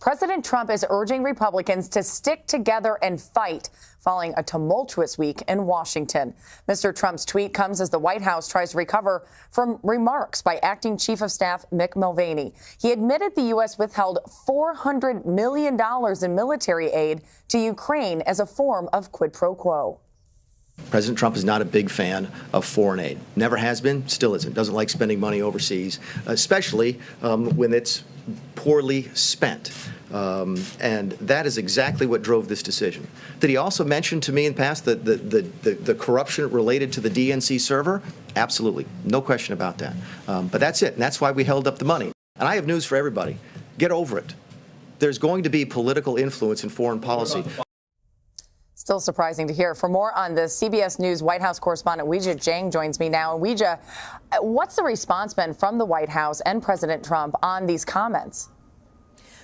President Trump is urging Republicans to stick together and fight following a tumultuous week in Washington. Mr. Trump's tweet comes as the White House tries to recover from remarks by Acting Chief of Staff Mick Mulvaney. He admitted the U.S. withheld $400 million in military aid to Ukraine as a form of quid pro quo. President Trump is not a big fan of foreign aid. Never has been, still isn't. Doesn't like spending money overseas, especially when it's poorly spent. And that is exactly what drove this decision. Did he also mention to me in the past the corruption related to the DNC server? Absolutely. No question about that. But that's it. And that's why we held up the money. And I have news for everybody. Get over it. There's going to be political influence in foreign policy. Still surprising to hear. For more on this, CBS News White House correspondent Weijia Jiang joins me now. And Weijia, what's the response been from the White House and President Trump on these comments?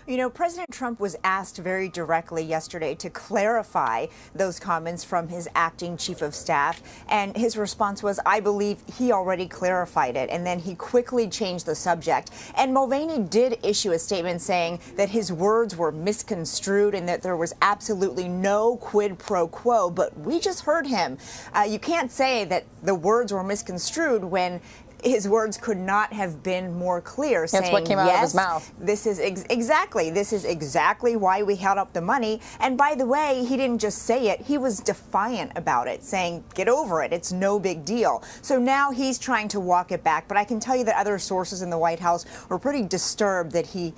You know, President Trump was asked very directly yesterday to clarify those comments from his acting chief of staff. And his response was, I believe he already clarified it. And then he quickly changed the subject. And Mulvaney did issue a statement saying that his words were misconstrued and that there was absolutely no quid pro quo. But we just heard him. You can't say that the words were misconstrued when his words could not have been more clear. That's saying, what came out of his mouth. This is exactly why we held up the money. And by the way, he didn't just say it, he was defiant about it, saying, get over it, it's no big deal. So now he's trying to walk it back. But I can tell you that other sources in the White House were pretty disturbed that he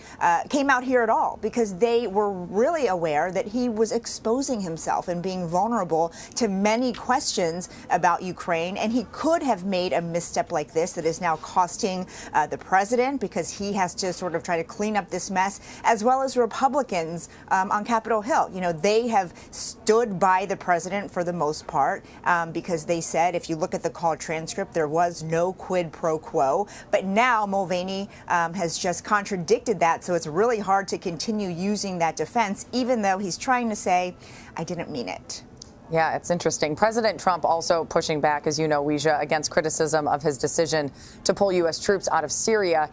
came out here at all, because they were really aware that he was exposing himself and being vulnerable to many questions about Ukraine. And he could have made a misstep like this that is now costing the president, because he has to sort of try to clean up this mess, as well as Republicans on Capitol Hill. You know, they have stood by the president for the most part, because they said, if you look at the call transcript, there was no quid pro quo. But now Mulvaney has just contradicted that, so it's really hard to continue using that defense, even though he's trying to say, I didn't mean it. Yeah, it's interesting. President Trump also pushing back, as you know, Weijia, against criticism of his decision to pull U.S. troops out of Syria.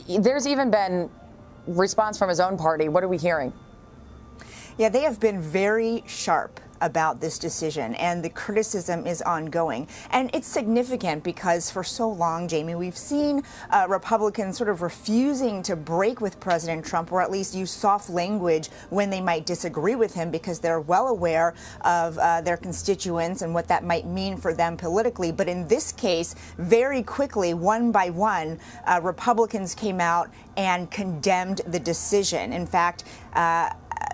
There's even been response from his own party. What are we hearing? Yeah, they have been very sharp about this decision, and the criticism is ongoing. And it's significant because for so long, Jamie, we've seen Republicans sort of refusing to break with President Trump, or at least use soft language when they might disagree with him, because they're well aware of their constituents and what that might mean for them politically. But in this case, very quickly, one by one, Republicans came out and condemned the decision. In fact,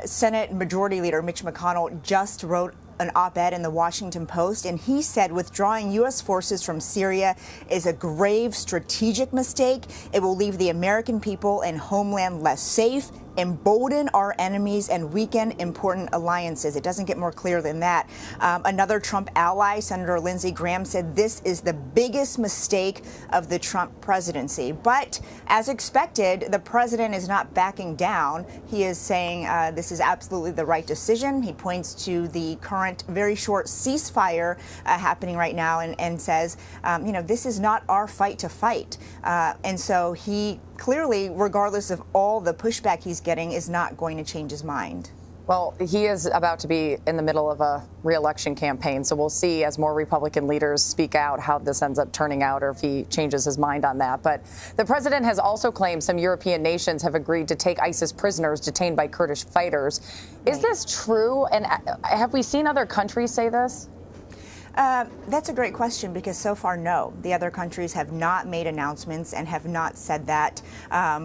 Senate Majority Leader Mitch McConnell just wrote an op-ed in the Washington Post, and he said withdrawing U.S. forces from Syria is a grave strategic mistake. It will leave the American people and homeland less safe, embolden our enemies, and weaken important alliances. It doesn't get more clear than that. Another Trump ally, Senator Lindsey Graham, said this is the biggest mistake of the Trump presidency. But as expected, the president is not backing down. He is saying this is absolutely the right decision. He points to the current very short ceasefire happening right now and says, you know, this is not our fight to fight. And so he clearly, regardless of all the pushback he's getting, is not going to change his mind. Well, he is about to be in the middle of a re-election campaign, so we'll see as more Republican leaders speak out how this ends up turning out, or if he changes his mind on that. But the president has also claimed some European nations have agreed to take ISIS prisoners detained by Kurdish fighters. Is this true? And have we seen other countries say this? That's a great question, because so far, no. The other countries have not made announcements and have not said that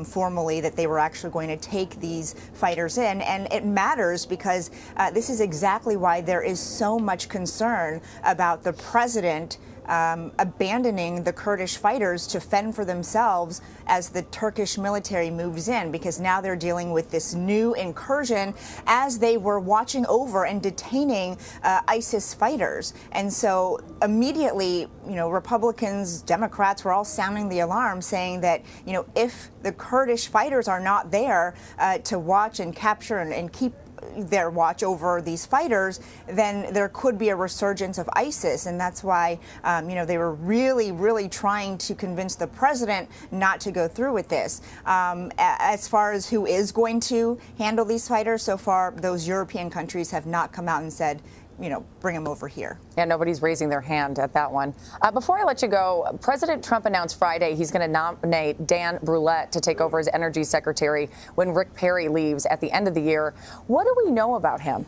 formally, that they were actually going to take these fighters in. And it matters because this is exactly why there is so much concern about the president abandoning the Kurdish fighters to fend for themselves as the Turkish military moves in, because now they're dealing with this new incursion as they were watching over and detaining ISIS fighters. And so immediately, you know, Republicans, Democrats were all sounding the alarm, saying that, you know, if the Kurdish fighters are not there to watch and capture and keep their watch over these fighters, then there could be a resurgence of ISIS. And that's why, they were really trying to convince the president not to go through with this. As far as who is going to handle these fighters, so far, those European countries have not come out and said, bring them over here. Yeah, nobody's raising their hand at that one. Before I let you go, President Trump announced Friday he's going to nominate Dan Brulette to take over as energy secretary when Rick Perry leaves at the end of the year. What do we know about him?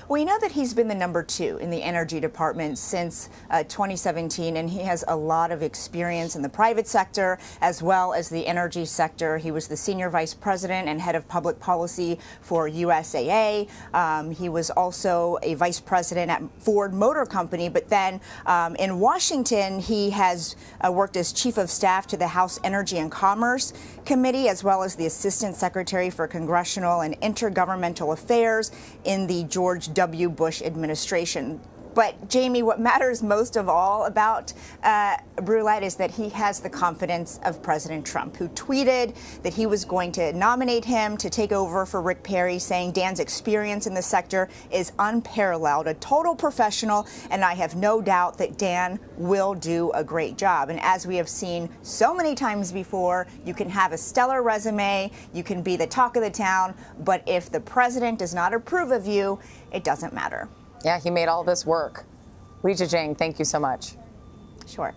We know that he's been the #2 in the Energy Department since 2017, and he has a lot of experience in the private sector as well as the energy sector. He was the senior vice president and head of public policy for USAA. He was also a vice president at Ford Motor Company, but then in Washington, he has worked as chief of staff to the House Energy and Commerce Committee, as well as the assistant secretary for congressional and intergovernmental affairs in the George W. Bush administration. But, Jamie, what matters most of all about Brulette is that he has the confidence of President Trump, who tweeted that he was going to nominate him to take over for Rick Perry, saying Dan's experience in the sector is unparalleled, a total professional, and I have no doubt that Dan will do a great job. And as we have seen so many times before, you can have a stellar resume, you can be the talk of the town, but if the president does not approve of you, it doesn't matter. Yeah, he made all this work. Weijia Jiang, thank you so much. Sure.